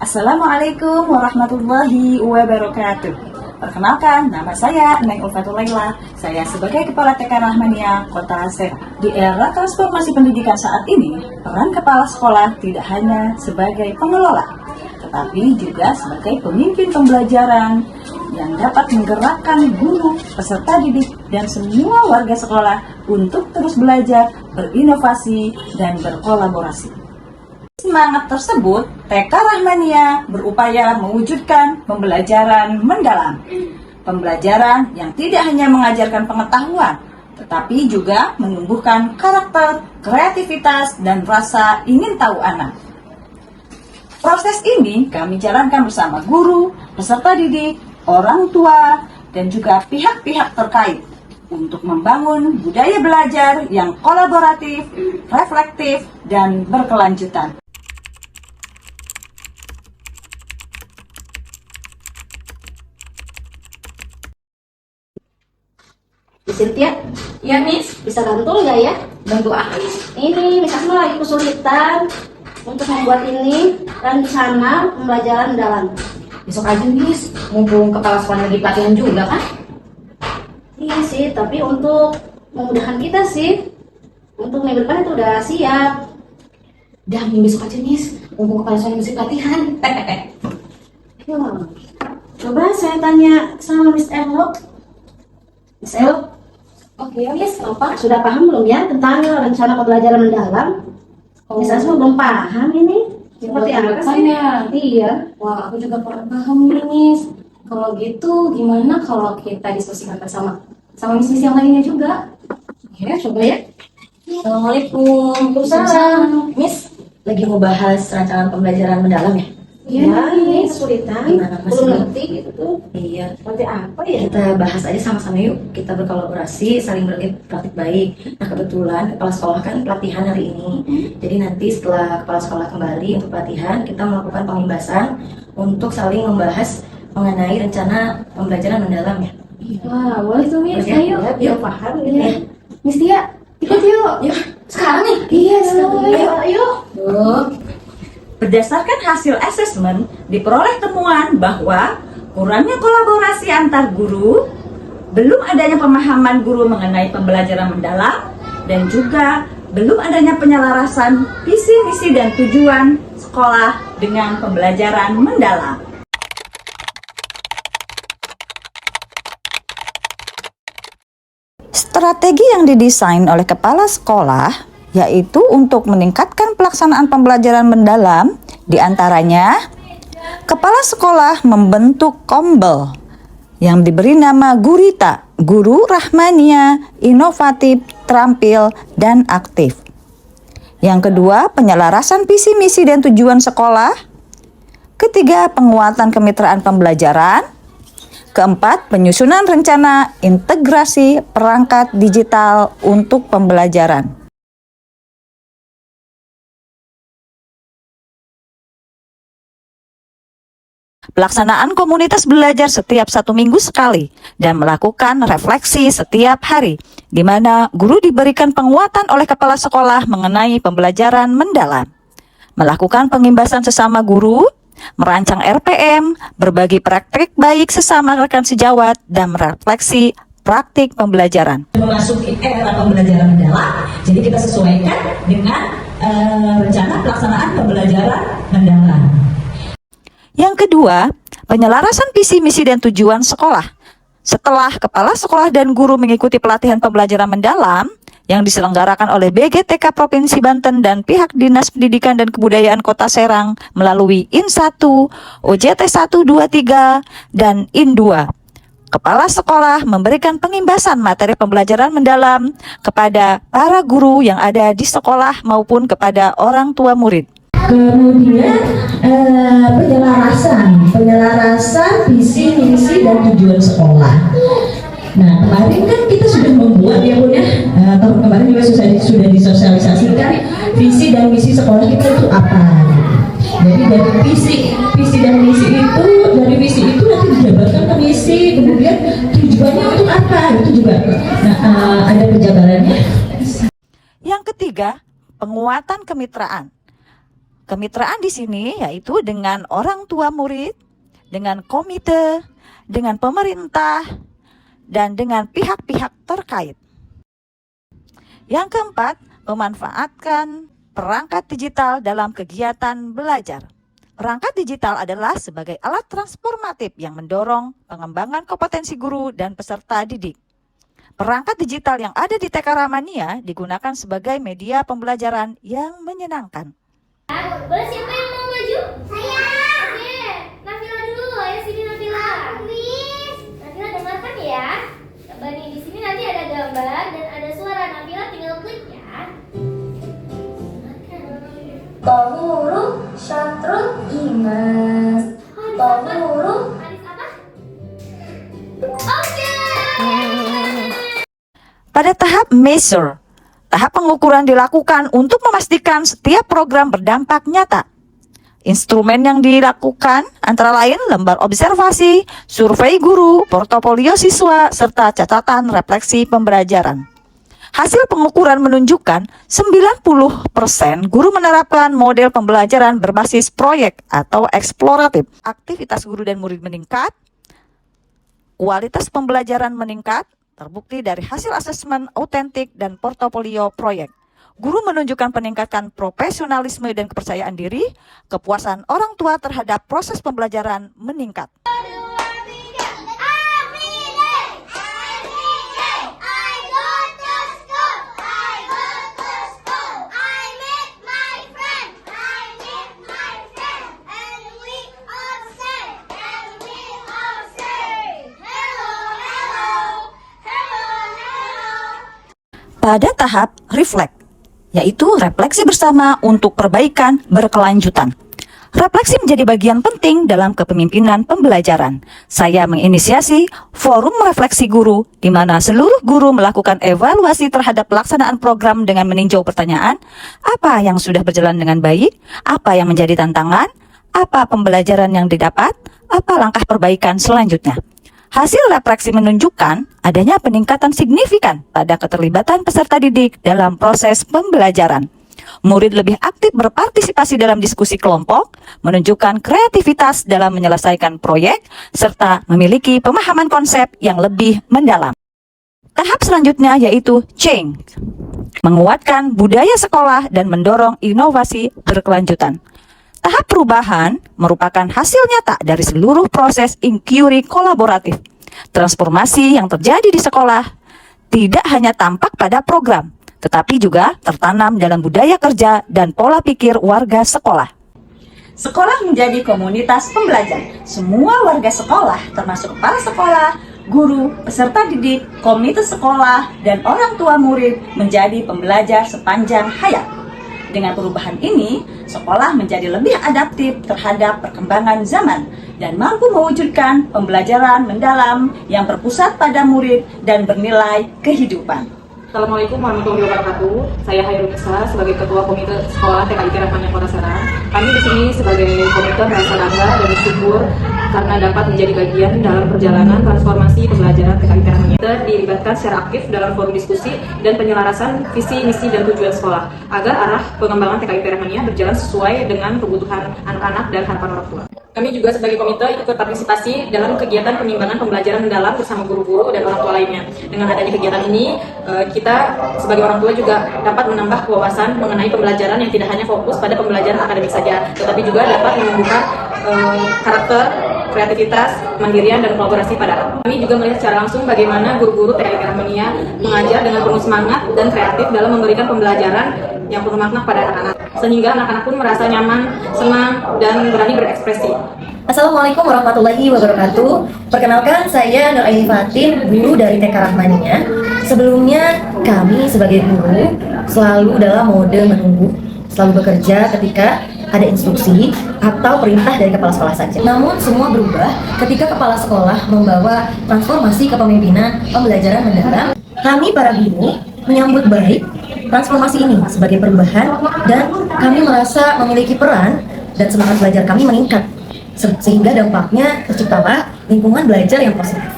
Assalamualaikum warahmatullahi wabarakatuh. Perkenalkan, nama saya Neng Ulfatul Laila. Saya sebagai Kepala TK Rahmania Kota Serang. Di era transformasi pendidikan saat ini, peran kepala sekolah tidak hanya sebagai pengelola, tetapi juga sebagai pemimpin pembelajaran yang dapat menggerakkan guru, peserta didik, dan semua warga sekolah untuk terus belajar, berinovasi, dan berkolaborasi. Semangat tersebut, TK Rahmania berupaya mewujudkan pembelajaran mendalam. Pembelajaran yang tidak hanya mengajarkan pengetahuan, tetapi juga menumbuhkan karakter, kreativitas, dan rasa ingin tahu anak. Proses ini kami jalankan bersama guru, peserta didik, orang tua, dan juga pihak-pihak terkait untuk membangun budaya belajar yang kolaboratif, reflektif, dan berkelanjutan. Cynthia, Ya, Miss. bisa bantu nggak ya? Bantu apa, Miss? Ini Miss Asma lagi kesulitan untuk membuat ini rencana pembelajaran mendalam. Besok aja, Miss. Mumpung kepala sekolah lagi pelatihan juga, kan? Iya sih, tapi untuk memudahkan kita sih, untuk minggu depan itu udah siap. Dah, besok aja, Miss. Mumpung kepala sekolah masih pelatihan. Coba saya tanya sama Miss Elo. Miss Elo, Oke, ya, Miss. Apa? sudah paham belum ya tentang rencana pembelajaran mendalam? Miss Asma belum paham ini. Seperti apa sih? Iya. Wah, aku juga kurang paham nih, Miss. Kalau gitu, gimana kalau kita diskusikan bersama Miss yang lainnya juga? Ya, coba ya. Assalamualaikum. Waalaikumsalam. Miss, lagi mau bahas rancangan pembelajaran mendalam ya? Iya, ini kesulitan. Gimana, Mas? Belum ngerti gitu tuh. Iya. Seperti apa ya? Kita bahas aja sama-sama yuk. Kita berkolaborasi, saling praktik baik. Nah, kebetulan kepala sekolah kan pelatihan hari ini. Jadi nanti setelah kepala sekolah kembali untuk pelatihan, kita melakukan pengimbasan untuk saling membahas mengenai rencana pembelajaran mendalam ya. Wah, boleh tuh Miss. Oke, Ayo, yuk. biar paham ini. Ya. Miss Tia, ikut yuk. Yuk, sekarang nih. Iya, sekarang. Ayo. Tuh. Berdasarkan hasil asesmen, diperoleh temuan bahwa kurangnya kolaborasi antar guru, belum adanya pemahaman guru mengenai pembelajaran mendalam, dan juga belum adanya penyelarasan visi, misi, dan tujuan sekolah dengan pembelajaran mendalam. Strategi yang didesain oleh kepala sekolah yaitu untuk meningkatkan pelaksanaan pembelajaran mendalam, diantaranya kepala sekolah membentuk kombel yang diberi nama Gurita, Guru Rahmania, Inovatif, Terampil, dan Aktif. Yang kedua, penyelarasan visi, misi, dan tujuan sekolah. Ketiga, penguatan kemitraan pembelajaran. Keempat, penyusunan rencana integrasi perangkat digital untuk pembelajaran. Pelaksanaan komunitas belajar setiap 1 minggu sekali dan melakukan refleksi setiap hari, di mana guru diberikan penguatan oleh kepala sekolah mengenai pembelajaran mendalam. Melakukan pengimbasan sesama guru, merancang RPM, berbagi praktik baik sesama rekan sejawat, dan merefleksi praktik pembelajaran. Memasuki era pembelajaran mendalam, jadi kita sesuaikan dengan rencana pelaksanaan pembelajaran mendalam. Yang kedua, penyelarasan visi, misi, dan tujuan sekolah. Setelah kepala sekolah dan guru mengikuti pelatihan pembelajaran mendalam yang diselenggarakan oleh BGTK Provinsi Banten dan pihak Dinas Pendidikan dan Kebudayaan Kota Serang melalui IN1, OJT 123, dan IN2. Kepala sekolah memberikan pengimbasan materi pembelajaran mendalam kepada para guru yang ada di sekolah maupun kepada orang tua murid. Kemudian penyelarasan visi, misi, dan tujuan sekolah. Nah, kemarin kan kita sudah membuat ya Bun ya, tahun kemarin juga sudah disosialisasikan visi dan misi sekolah kita itu apa. Jadi dari visi dan misi itu, dari visi itu nanti dijabarkan ke misi, kemudian tujuannya untuk apa itu juga. Nah, ada penjabarannya. Yang ketiga, penguatan kemitraan. Kemitraan di sini yaitu dengan orang tua murid, dengan komite, dengan pemerintah, dan dengan pihak-pihak terkait. Yang keempat, memanfaatkan perangkat digital dalam kegiatan belajar. Perangkat digital adalah sebagai alat transformatif yang mendorong pengembangan kompetensi guru dan peserta didik. Perangkat digital yang ada di TK Rahmania digunakan sebagai media pembelajaran yang menyenangkan. Boleh siapa yang mau maju? Saya. Oke, Nafila dulu. Ayo sini Nafila. Miss. Nafila dengarkan ya. Coba nih di sini nanti ada gambar dan ada suara. Nafila tinggal klik ya. Bahuru syatrul iman. Bahuru. Hadis apa? Oke. Pada tahap measure, tahap pengukuran dilakukan untuk memastikan setiap program berdampak nyata. Instrumen yang dilakukan antara lain lembar observasi, survei guru, portofolio siswa, serta catatan refleksi pembelajaran. Hasil pengukuran menunjukkan 90% guru menerapkan model pembelajaran berbasis proyek atau eksploratif. Aktivitas guru dan murid meningkat, kualitas pembelajaran meningkat, terbukti dari hasil asesmen autentik dan portofolio proyek. Guru menunjukkan peningkatan profesionalisme dan kepercayaan diri, kepuasan orang tua terhadap proses pembelajaran meningkat. Pada tahap reflect, yaitu refleksi bersama untuk perbaikan berkelanjutan. Refleksi menjadi bagian penting dalam kepemimpinan pembelajaran. Saya menginisiasi forum refleksi guru, di mana seluruh guru melakukan evaluasi terhadap pelaksanaan program dengan meninjau pertanyaan, apa yang sudah berjalan dengan baik, apa yang menjadi tantangan, apa pembelajaran yang didapat, apa langkah perbaikan selanjutnya. Hasil refleksi menunjukkan adanya peningkatan signifikan pada keterlibatan peserta didik dalam proses pembelajaran. Murid lebih aktif berpartisipasi dalam diskusi kelompok, menunjukkan kreativitas dalam menyelesaikan proyek, serta memiliki pemahaman konsep yang lebih mendalam. Tahap selanjutnya yaitu change, menguatkan budaya sekolah dan mendorong inovasi berkelanjutan. Tahap perubahan merupakan hasil nyata dari seluruh proses inquiry kolaboratif. Transformasi yang terjadi di sekolah tidak hanya tampak pada program, tetapi juga tertanam dalam budaya kerja dan pola pikir warga sekolah. Sekolah menjadi komunitas pembelajar. Semua warga sekolah, termasuk kepala sekolah, guru, peserta didik, komite sekolah, dan orang tua murid menjadi pembelajar sepanjang hayat. Dengan perubahan ini, sekolah menjadi lebih adaptif terhadap perkembangan zaman dan mampu mewujudkan pembelajaran mendalam yang berpusat pada murid dan bernilai kehidupan. Assalamualaikum warahmatullahi wabarakatuh. Saya Hairul Nisa sebagai Ketua Komite Sekolah TKIP Rahmania Kota Serang. Kami di sini sebagai komite merasa bangga dan bersyukur karena dapat menjadi bagian dalam perjalanan transformasi pembelajaran TKIP Rahmania. Kita dilibatkan secara aktif dalam forum diskusi dan penyelarasan visi, misi, dan tujuan sekolah agar arah pengembangan TKIP Rahmania berjalan sesuai dengan kebutuhan anak-anak dan harapan orang tua. Kami juga sebagai komite ikut berpartisipasi dalam kegiatan pengembangan pembelajaran mendalam bersama guru-guru dan orang tua lainnya. Dengan adanya kegiatan ini, kita sebagai orang tua juga dapat menambah wawasan mengenai pembelajaran yang tidak hanya fokus pada pembelajaran akademik saja, tetapi juga dapat menumbuhkan karakter, kreativitas, mandirian, dan kolaborasi pada anak. Kami juga melihat secara langsung bagaimana guru-guru TKIP Rahmania mengajar dengan penuh semangat dan kreatif dalam memberikan pembelajaran yang penuh makna pada anak-anak, sehingga anak-anak pun merasa nyaman, senang, dan berani berekspresi. Assalamualaikum warahmatullahi wabarakatuh. Perkenalkan, saya Nur Aini Fatin, guru dari TK Rahmania. Sebelumnya, kami sebagai guru selalu dalam mode menunggu, selalu bekerja ketika ada instruksi atau perintah dari kepala sekolah saja. Namun semua berubah ketika kepala sekolah membawa transformasi kepemimpinan pembelajaran mendalam. Kami para guru menyambut baik transformasi ini sebagai perubahan dan kami merasa memiliki peran dan semangat belajar kami meningkat sehingga dampaknya terciptalah lingkungan belajar yang positif.